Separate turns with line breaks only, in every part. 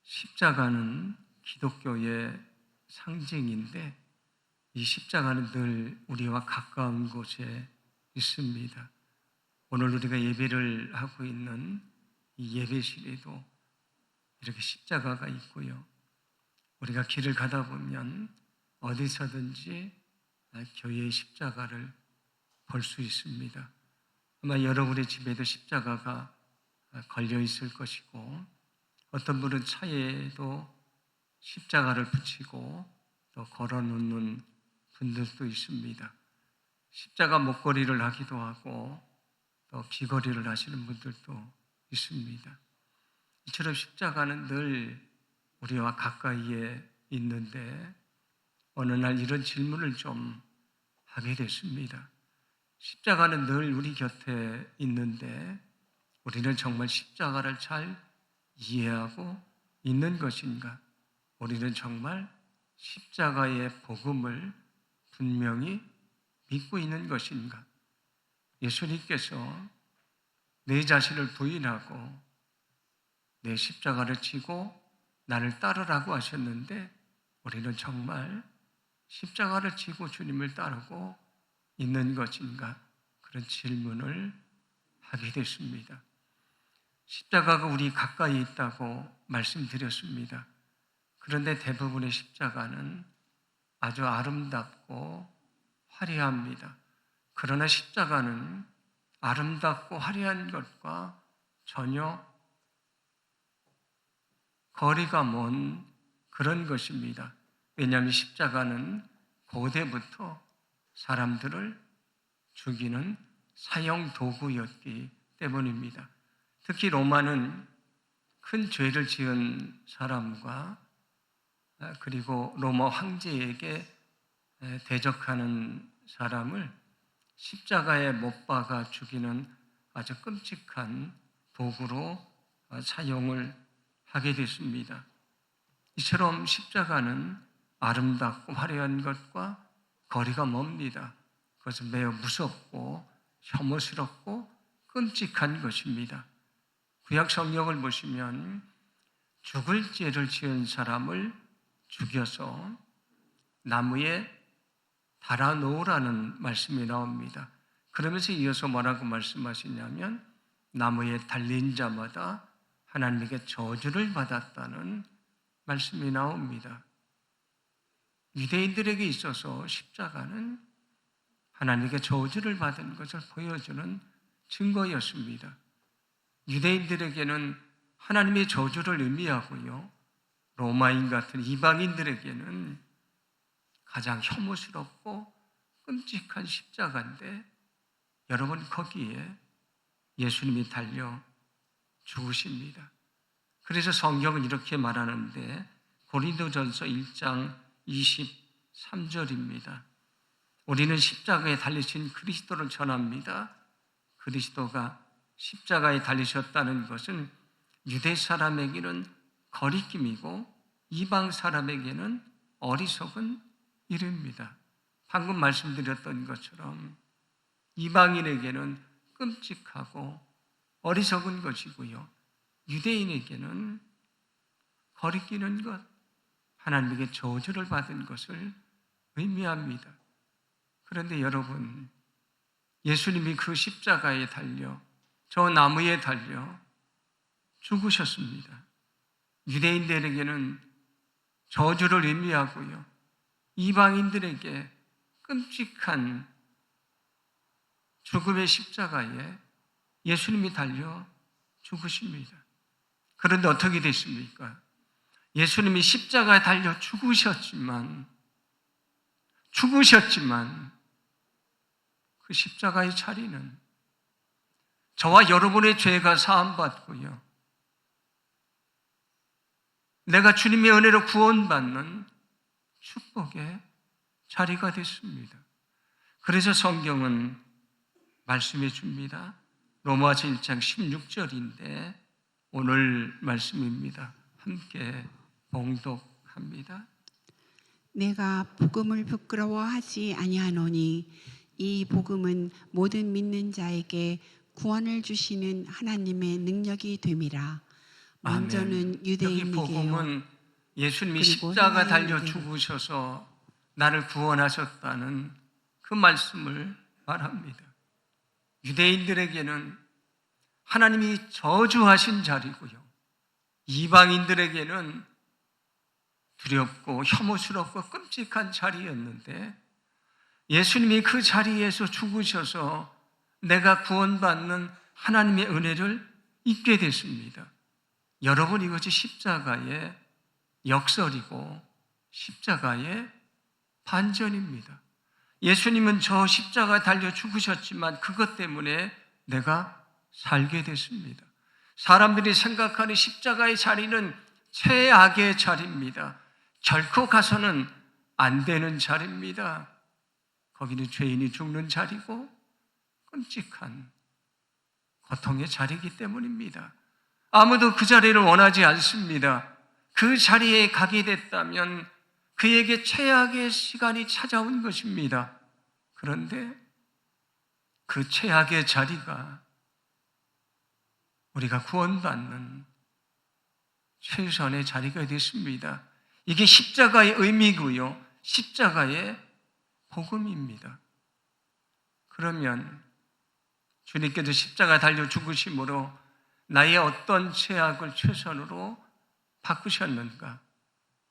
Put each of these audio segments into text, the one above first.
십자가는 기독교의 상징인데 이 십자가는 늘 우리와 가까운 곳에 있습니다. 오늘 우리가 예배를 하고 있는 이 예배실에도 이렇게 십자가가 있고요. 우리가 길을 가다 보면 어디서든지 교회의 십자가를 볼 수 있습니다. 아마 여러분의 집에도 십자가가 걸려 있을 것이고, 어떤 분은 차에도 십자가를 붙이고 또 걸어 놓는 분들도 있습니다. 십자가 목걸이를 하기도 하고 또 귀걸이를 하시는 분들도 있습니다. 이처럼 십자가는 늘 우리와 가까이에 있는데, 어느 날 이런 질문을 좀 하게 됐습니다. 십자가는 늘 우리 곁에 있는데 우리는 정말 십자가를 잘 이해하고 있는 것인가? 우리는 정말 십자가의 복음을 분명히 믿고 있는 것인가? 예수님께서 내 자신을 부인하고 내 십자가를 지고 나를 따르라고 하셨는데, 우리는 정말 십자가를 지고 주님을 따르고 있는 것인가? 그런 질문을 하게 됐습니다. 십자가가 우리 가까이 있다고 말씀드렸습니다. 그런데 대부분의 십자가는 아주 아름답고 화려합니다. 그러나 십자가는 아름답고 화려한 것과 전혀 거리가 먼 그런 것입니다. 왜냐하면 십자가는 고대부터 사람들을 죽이는 사형 도구였기 때문입니다. 특히 로마는 큰 죄를 지은 사람과 그리고 로마 황제에게 대적하는 사람을 십자가에 못 박아 죽이는 아주 끔찍한 도구로 사용을 하게 됐습니다. 이처럼 십자가는 아름답고 화려한 것과 거리가 멉니다. 그것은 매우 무섭고 혐오스럽고 끔찍한 것입니다. 구약 성경을 보시면 죽을 죄를 지은 사람을 죽여서 나무에 달아놓으라는 말씀이 나옵니다. 그러면서 이어서 뭐라고 말씀하시냐면 나무에 달린 자마다 하나님에게 저주를 받았다는 말씀이 나옵니다. 유대인들에게 있어서 십자가는 하나님께 저주를 받은 것을 보여주는 증거였습니다. 유대인들에게는 하나님의 저주를 의미하고요, 로마인 같은 이방인들에게는 가장 혐오스럽고 끔찍한 십자가인데, 여러분 거기에 예수님이 달려 죽으십니다. 그래서 성경은 이렇게 말하는데, 고린도전서 1장 23절입니다. 우리는 십자가에 달리신 그리스도를 전합니다. 그리스도가 십자가에 달리셨다는 것은 유대 사람에게는 거리낌이고 이방 사람에게는 어리석은 일입니다. 방금 말씀드렸던 것처럼 이방인에게는 끔찍하고 어리석은 것이고요, 유대인에게는 거리끼는 것, 하나님에게 저주를 받은 것을 의미합니다. 그런데 여러분, 예수님이 그 십자가에 달려, 저 나무에 달려 죽으셨습니다. 유대인들에게는 저주를 의미하고요, 이방인들에게 끔찍한 죽음의 십자가에 예수님이 달려 죽으십니다. 그런데 어떻게 됐습니까? 예수님이 십자가에 달려 죽으셨지만 그 십자가의 자리는 저와 여러분의 죄가 사함받고요, 내가 주님의 은혜로 구원받는 축복의 자리가 됐습니다. 그래서 성경은 말씀해 줍니다. 로마서 1장 16절인데 오늘 말씀입니다. 함께 봉독합니다.
내가 복음을 부끄러워하지 아니하노니 이 복음은 모든 믿는 자에게 구원을 주시는 하나님의 능력이 됨이라. 먼저는
여기
유대인에게요.
복음은 예수님이
그리고
십자가 달려
헬라인에게로.
죽으셔서 나를 구원하셨다는 그 말씀을 말합니다. 유대인들에게는 하나님이 저주하신 자리고요. 이방인들에게는 두렵고 혐오스럽고 끔찍한 자리였는데 예수님이 그 자리에서 죽으셔서 내가 구원받는 하나님의 은혜를 잊게 됐습니다. 여러분, 이것이 십자가의 역설이고 십자가의 반전입니다. 예수님은 저 십자가 달려 죽으셨지만 그것 때문에 내가 살게 됐습니다. 사람들이 생각하는 십자가의 자리는 최악의 자리입니다. 결코 가서는 안 되는 자리입니다. 거기는 죄인이 죽는 자리고 끔찍한 고통의 자리이기 때문입니다. 아무도 그 자리를 원하지 않습니다. 그 자리에 가게 됐다면 그에게 최악의 시간이 찾아온 것입니다. 그런데 그 최악의 자리가 우리가 구원받는 최선의 자리가 됐습니다. 이게 십자가의 의미고요. 십자가의 복음입니다. 그러면 주님께서 십자가 달려 죽으심으로 나의 어떤 죄악을 최선으로 바꾸셨는가?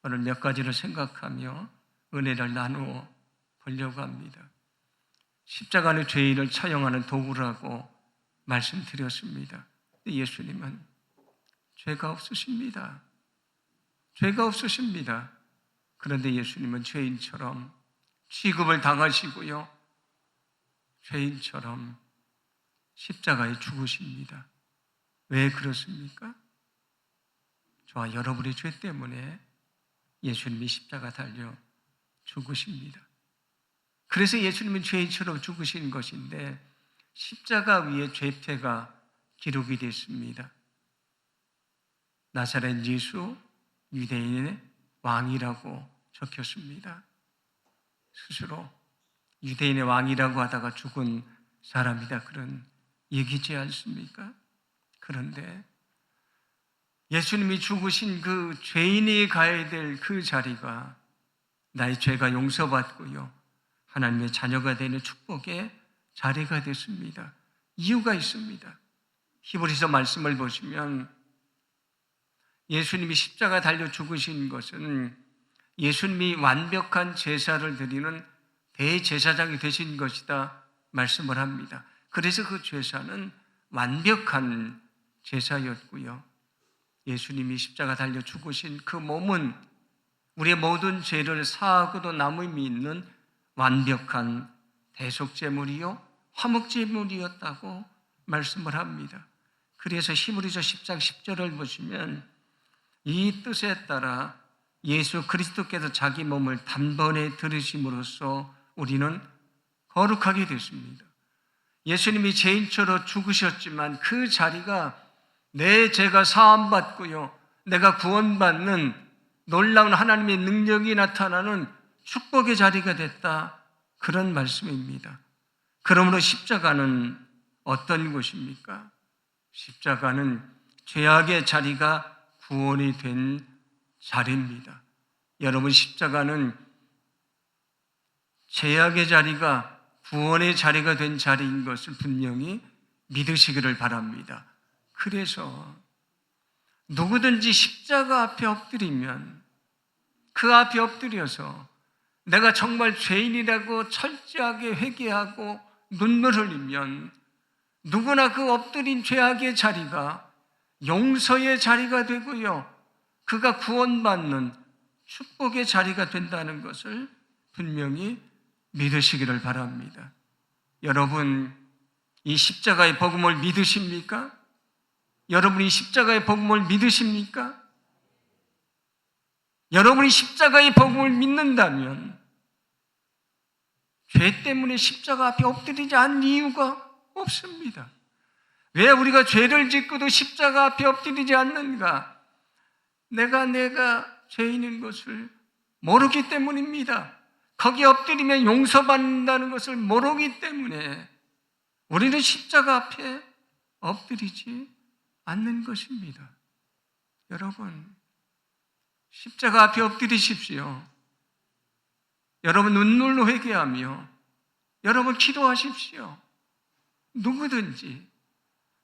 오늘 몇 가지를 생각하며 은혜를 나누어 보려고 합니다. 십자가는 죄인을 처형하는 도구라고 말씀드렸습니다. 예수님은 죄가 없으십니다. 죄가 없으십니다. 그런데 예수님은 죄인처럼 취급을 당하시고요. 죄인처럼 십자가에 죽으십니다. 왜 그렇습니까? 저와 여러분의 죄 때문에 예수님이 십자가 달려 죽으십니다. 그래서 예수님은 죄인처럼 죽으신 것인데 십자가 위에 죄패가 기록이 됐습니다. 나사렛 예수 유대인의 왕이라고 적혔습니다. 스스로 유대인의 왕이라고 하다가 죽은 사람이다, 그런 얘기지 않습니까? 그런데 예수님이 죽으신 그 죄인이 가야 될 그 자리가 나의 죄가 용서받고요, 하나님의 자녀가 되는 축복의 자리가 됐습니다. 이유가 있습니다. 히브리서 말씀을 보시면 예수님이 십자가 달려 죽으신 것은 예수님이 완벽한 제사를 드리는 대제사장이 되신 것이다 말씀을 합니다. 그래서 그 제사는 완벽한 제사였고요. 예수님이 십자가 달려 죽으신 그 몸은 우리의 모든 죄를 사하고도 남음이 있는 완벽한 대속제물이요 화목제물이었다고 말씀을 합니다. 그래서 히브리서 10장 10절을 보시면 이 뜻에 따라 예수 그리스도께서 자기 몸을 단번에 들으심으로써 우리는 거룩하게 됐습니다. 예수님이 죄인처럼 죽으셨지만 그 자리가 내 죄가 사함받고요, 내가 구원받는 놀라운 하나님의 능력이 나타나는 축복의 자리가 됐다, 그런 말씀입니다. 그러므로 십자가는 어떤 곳입니까? 십자가는 죄악의 자리가 구원이 된 자리입니다. 여러분, 십자가는 죄악의 자리가 구원의 자리가 된 자리인 것을 분명히 믿으시기를 바랍니다. 그래서 누구든지 십자가 앞에 엎드리면 그 앞에 엎드려서 내가 정말 죄인이라고 철저하게 회개하고 눈물 흘리면 누구나 그 엎드린 죄악의 자리가 용서의 자리가 되고요, 그가 구원받는 축복의 자리가 된다는 것을 분명히 믿으시기를 바랍니다. 여러분, 이 십자가의 복음을 믿으십니까? 여러분이 십자가의 복음을 믿으십니까? 여러분이 십자가의 복음을 믿는다면 죄 때문에 십자가 앞에 엎드리지 않는 이유가 없습니다. 왜 우리가 죄를 짓고도 십자가 앞에 엎드리지 않는가? 내가 죄인인 것을 모르기 때문입니다. 거기 엎드리면 용서받는다는 것을 모르기 때문에 우리는 십자가 앞에 엎드리지 않는 것입니다. 여러분, 십자가 앞에 엎드리십시오. 여러분 눈물로 회개하며 여러분 기도하십시오. 누구든지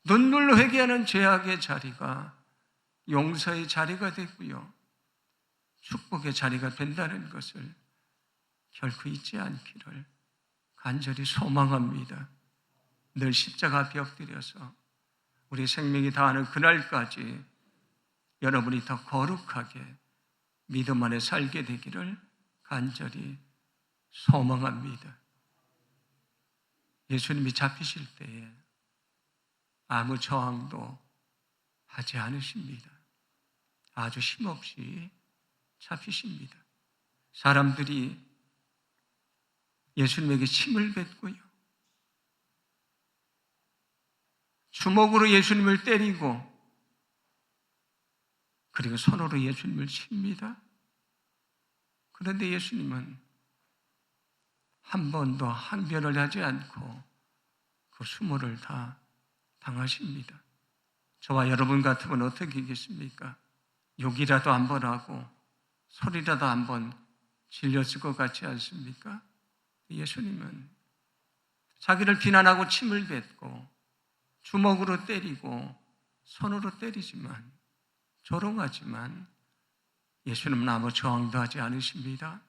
눈물로 회개하는 죄악의 자리가 용서의 자리가 되고요, 축복의 자리가 된다는 것을 결코 잊지 않기를 간절히 소망합니다. 늘 십자가 앞에 엎드려서 우리 생명이 다하는 그날까지 여러분이 더 거룩하게 믿음 안에 살게 되기를 간절히 소망합니다. 예수님이 잡히실 때에 아무 저항도 하지 않으십니다. 아주 힘없이 잡히십니다. 사람들이 예수님에게 침을 뱉고요, 주먹으로 예수님을 때리고, 그리고 손으로 예수님을 칩니다. 그런데 예수님은 한 번도 항변을 하지 않고 그 수모를 다 당하십니다. 저와 여러분 같으면 어떻게 하겠습니까? 욕이라도 한 번 하고 소리라도 한 번 질렸을 것 같지 않습니까? 예수님은 자기를 비난하고 침을 뱉고 주먹으로 때리고 손으로 때리지만, 조롱하지만 예수님은 아무 저항도 하지 않으십니다.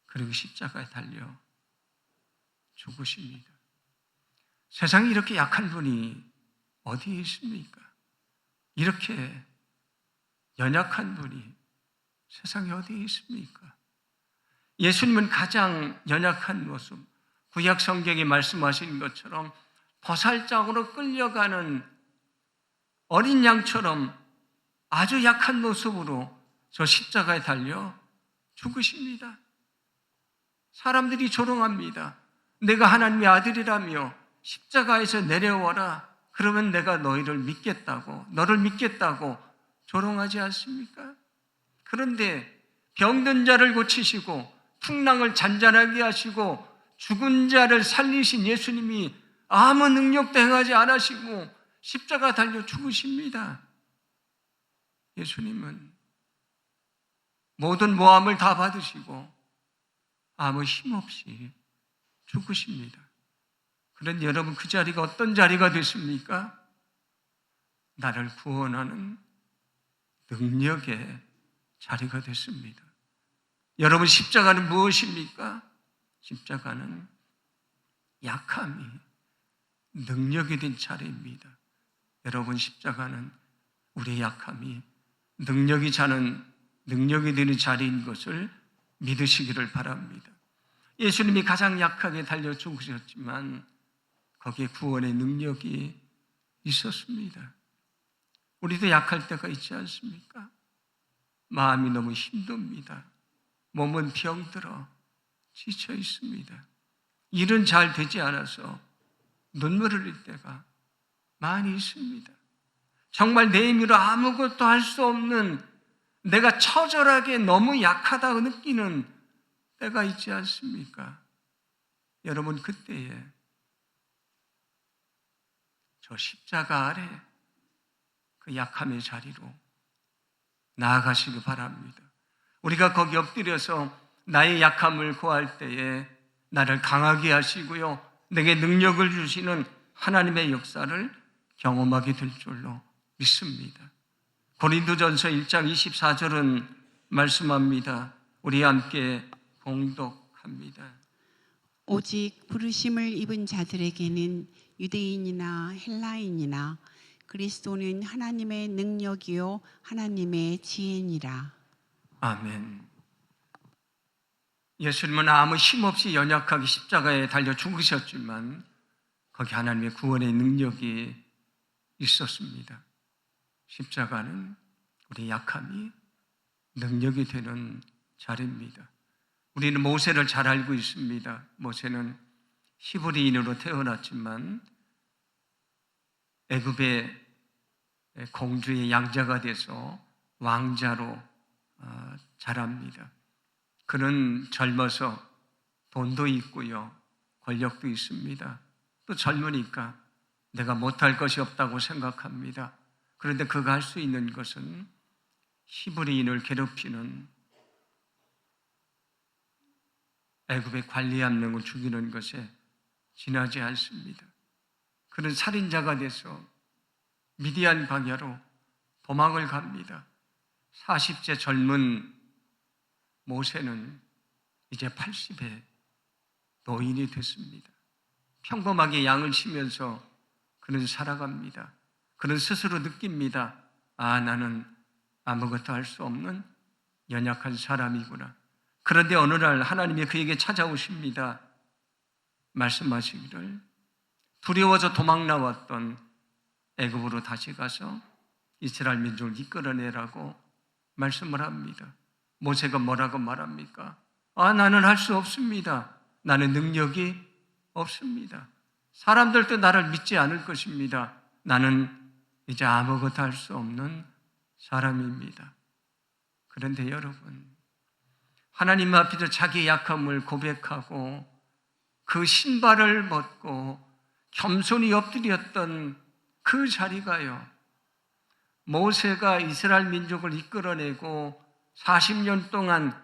그리고 십자가에 달려 죽으십니다. 세상에 이렇게 약한 분이 어디에 있습니까? 이렇게 연약한 분이 세상에 어디에 있습니까? 예수님은 가장 연약한 모습, 구약 성경에 말씀하신 것처럼 버살짝으로 끌려가는 어린 양처럼 아주 약한 모습으로 저 십자가에 달려 죽으십니다. 사람들이 조롱합니다. 내가 하나님의 아들이라며 십자가에서 내려와라, 그러면 내가 너를 믿겠다고 조롱하지 않습니까? 그런데 병든 자를 고치시고 풍랑을 잔잔하게 하시고 죽은 자를 살리신 예수님이 아무 능력도 행하지 않으시고 십자가 달려 죽으십니다. 예수님은 모든 모함을 다 받으시고 아무 힘없이 죽으십니다. 그런데 여러분, 그 자리가 어떤 자리가 됐습니까? 나를 구원하는 능력의 자리가 됐습니다. 여러분, 십자가는 무엇입니까? 십자가는 약함이 능력이 된 자리입니다. 여러분, 십자가는 우리의 약함이 능력이 되는 자리인 것을 믿으시기를 바랍니다. 예수님이 가장 약하게 달려 죽으셨지만 거기에 구원의 능력이 있었습니다. 우리도 약할 때가 있지 않습니까? 마음이 너무 힘듭니다. 몸은 병들어 지쳐 있습니다. 일은 잘 되지 않아서 눈물을 흘릴 때가 많이 있습니다. 정말 내 힘으로 아무것도 할 수 없는, 내가 처절하게 너무 약하다고 느끼는 때가 있지 않습니까? 여러분, 그때에 저 십자가 아래 그 약함의 자리로 나아가시기 바랍니다. 우리가 거기 엎드려서 나의 약함을 고할 때에 나를 강하게 하시고요, 내게 능력을 주시는 하나님의 역사를 경험하게 될 줄로 믿습니다. 고린도전서 1장 24절은 말씀합니다. 우리 함께 봉독합니다.
오직 부르심을 입은 자들에게는 유대인이나 헬라인이나 그리스도는 하나님의 능력이요 하나님의 지혜니라.
아멘. 예수님은 아무 힘없이 연약하게 십자가에 달려 죽으셨지만 거기 하나님의 구원의 능력이 있었습니다. 십자가는 우리 약함이 능력이 되는 자리입니다. 우리는 모세를 잘 알고 있습니다. 모세는 히브리인으로 태어났지만 애굽의 공주의 양자가 돼서 왕자로 자랍니다. 그는 젊어서 돈도 있고요, 권력도 있습니다. 또 젊으니까 내가 못할 것이 없다고 생각합니다. 그런데 그가 할 수 있는 것은 히브리인을 괴롭히는 애굽의 관리 한 명을 죽이는 것에 지나지 않습니다. 그는 살인자가 돼서 미디안 광야로 도망을 갑니다. 40세 젊은 모세는 이제 80의 노인이 됐습니다. 평범하게 양을 치면서 그는 살아갑니다. 그는 스스로 느낍니다. 아, 나는 아무것도 할 수 없는 연약한 사람이구나. 그런데 어느 날 하나님이 그에게 찾아오십니다. 말씀하시기를 두려워서 도망 나왔던 애굽으로 다시 가서 이스라엘 민족을 이끌어내라고 말씀을 합니다. 모세가 뭐라고 말합니까? 아, 나는 할 수 없습니다. 나는 능력이 없습니다. 사람들도 나를 믿지 않을 것입니다. 나는 이제 아무것도 할 수 없는 사람입니다. 그런데 여러분, 하나님 앞에서 자기의 약함을 고백하고 그 신발을 벗고 겸손히 엎드렸던 그 자리가요, 모세가 이스라엘 민족을 이끌어내고 40년 동안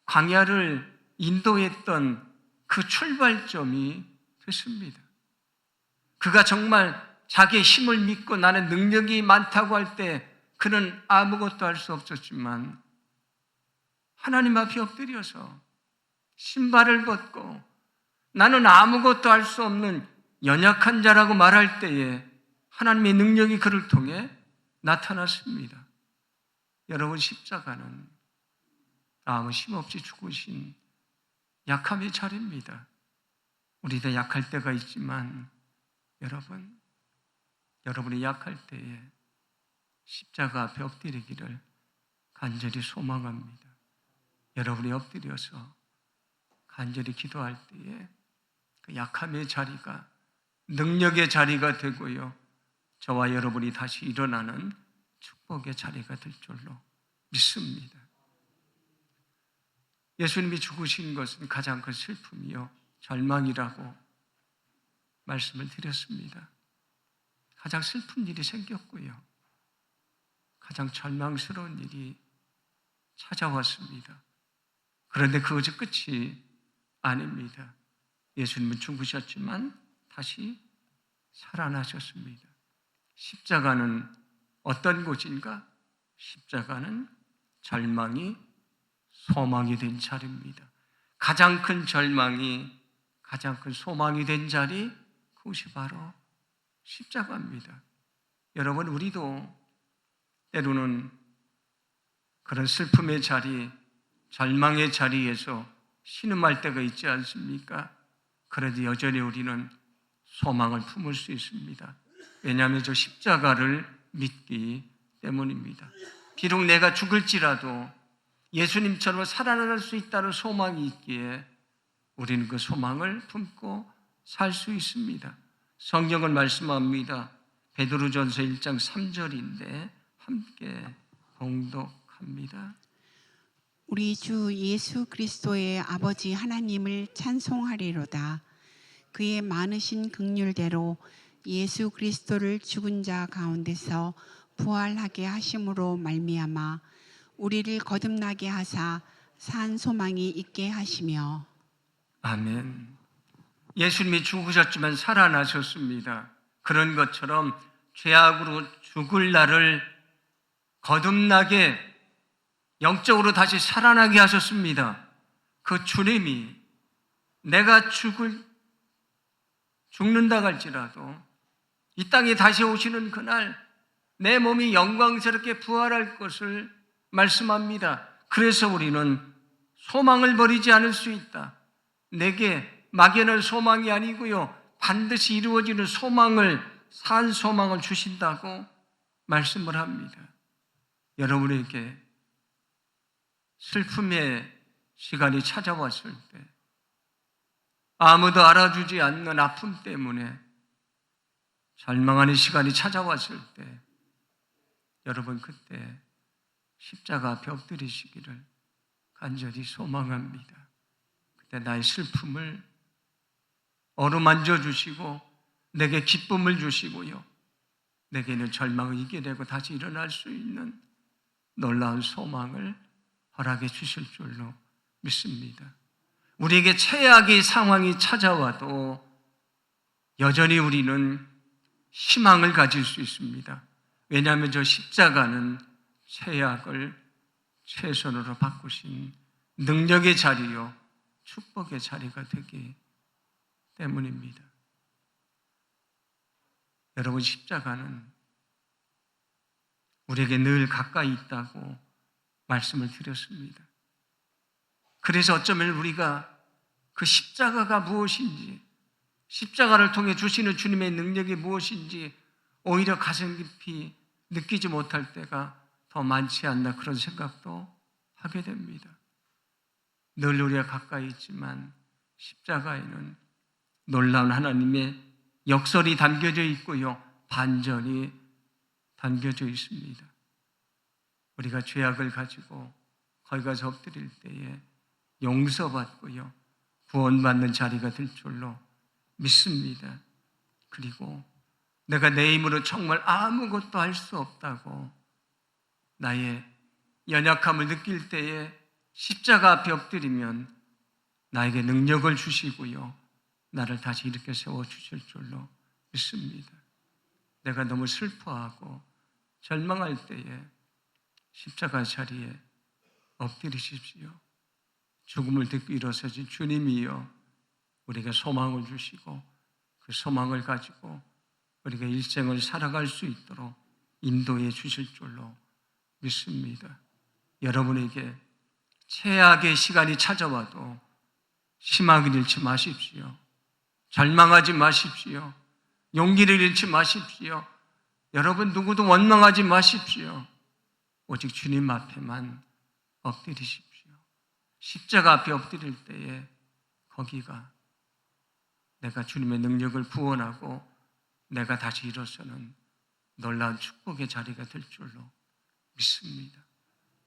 광야를 인도했던 그 출발점이 됐습니다. 그가 정말 자기의 힘을 믿고 나는 능력이 많다고 할 때 그는 아무것도 할 수 없었지만 하나님 앞에 엎드려서 신발을 벗고 나는 아무것도 할 수 없는 연약한 자라고 말할 때에 하나님의 능력이 그를 통해 나타났습니다. 여러분, 십자가는 아무 힘없이 죽으신 약함의 자리입니다. 우리도 약할 때가 있지만 여러분이 약할 때에 십자가 앞에 엎드리기를 간절히 소망합니다. 여러분이 엎드려서 간절히 기도할 때에 그 약함의 자리가 능력의 자리가 되고요, 저와 여러분이 다시 일어나는 축복의 자리가 될 줄로 믿습니다. 예수님이 죽으신 것은 가장 큰 슬픔이요 절망이라고 말씀을 드렸습니다. 가장 슬픈 일이 생겼고요, 가장 절망스러운 일이 찾아왔습니다. 그런데 그것이 끝이 아닙니다. 예수님은 죽으셨지만 다시 살아나셨습니다. 십자가는 어떤 곳인가? 십자가는 절망이 소망이 된 자리입니다. 가장 큰 절망이 가장 큰 소망이 된 자리, 그것이 바로 십자가입니다. 여러분, 우리도 때로는 그런 슬픔의 자리, 절망의 자리에서 신음할 때가 있지 않습니까? 그래도 여전히 우리는 소망을 품을 수 있습니다. 왜냐하면 저 십자가를 믿기 때문입니다. 비록 내가 죽을지라도 예수님처럼 살아날 수 있다는 소망이 있기에 우리는 그 소망을 품고 살 수 있습니다. 성경은 말씀합니다. 베드로전서 1장 3절인데 함께 봉독합니다.
우리 주 예수 그리스도의 아버지 하나님을 찬송하리로다. 그의 많으신 긍휼대로 예수 그리스도를 죽은 자 가운데서 부활하게 하심으로 말미암아 우리를 거듭나게 하사 산 소망이 있게 하시며.
아멘. 예수님이 죽으셨지만 살아나셨습니다. 그런 것처럼 죄악으로 죽을 날을 거듭나게 영적으로 다시 살아나게 하셨습니다. 그 주님이 내가 죽는다 할지라도 이 땅에 다시 오시는 그날 내 몸이 영광스럽게 부활할 것을 말씀합니다. 그래서 우리는 소망을 버리지 않을 수 있다. 내게 막연한 소망이 아니고요, 반드시 이루어지는 소망을, 산 소망을 주신다고 말씀을 합니다. 여러분에게 슬픔의 시간이 찾아왔을 때, 아무도 알아주지 않는 아픔 때문에 절망하는 시간이 찾아왔을 때, 여러분 그때 십자가 앞에 엎드리시기를 간절히 소망합니다. 그때 나의 슬픔을 어루만져 주시고 내게 기쁨을 주시고요, 내게는 절망을 이겨내고 다시 일어날 수 있는 놀라운 소망을 허락해 주실 줄로 믿습니다. 우리에게 최악의 상황이 찾아와도 여전히 우리는 희망을 가질 수 있습니다. 왜냐하면 저 십자가는 최악을 최선으로 바꾸신 능력의 자리요, 축복의 자리가 되기 때문입니다. 여러분, 십자가는 우리에게 늘 가까이 있다고 말씀을 드렸습니다. 그래서 어쩌면 우리가 그 십자가가 무엇인지, 십자가를 통해 주시는 주님의 능력이 무엇인지 오히려 가슴 깊이 느끼지 못할 때가 더 많지 않나, 그런 생각도 하게 됩니다. 늘 우리가 가까이 있지만 십자가에는 놀라운 하나님의 역설이 담겨져 있고요, 반전이 담겨져 있습니다. 우리가 죄악을 가지고 거기 가서 엎드릴 때에 용서받고요, 구원받는 자리가 될 줄로 믿습니다. 그리고 내가 내 힘으로 정말 아무것도 할 수 없다고 나의 연약함을 느낄 때에 십자가 앞에 엎드리면 나에게 능력을 주시고요, 나를 다시 일으켜 세워주실 줄로 믿습니다. 내가 너무 슬퍼하고 절망할 때에 십자가 자리에 엎드리십시오. 죽음을 듣고 일어서신 주님이요, 우리에게 소망을 주시고 그 소망을 가지고 우리가 일생을 살아갈 수 있도록 인도해 주실 줄로 믿습니다. 여러분에게 최악의 시간이 찾아와도 희망을 잃지 마십시오. 절망하지 마십시오. 용기를 잃지 마십시오. 여러분 누구도 원망하지 마십시오. 오직 주님 앞에만 엎드리십시오. 십자가 앞에 엎드릴 때에 거기가 내가 주님의 능력을 구원하고 내가 다시 일어서는 놀라운 축복의 자리가 될 줄로 믿습니다.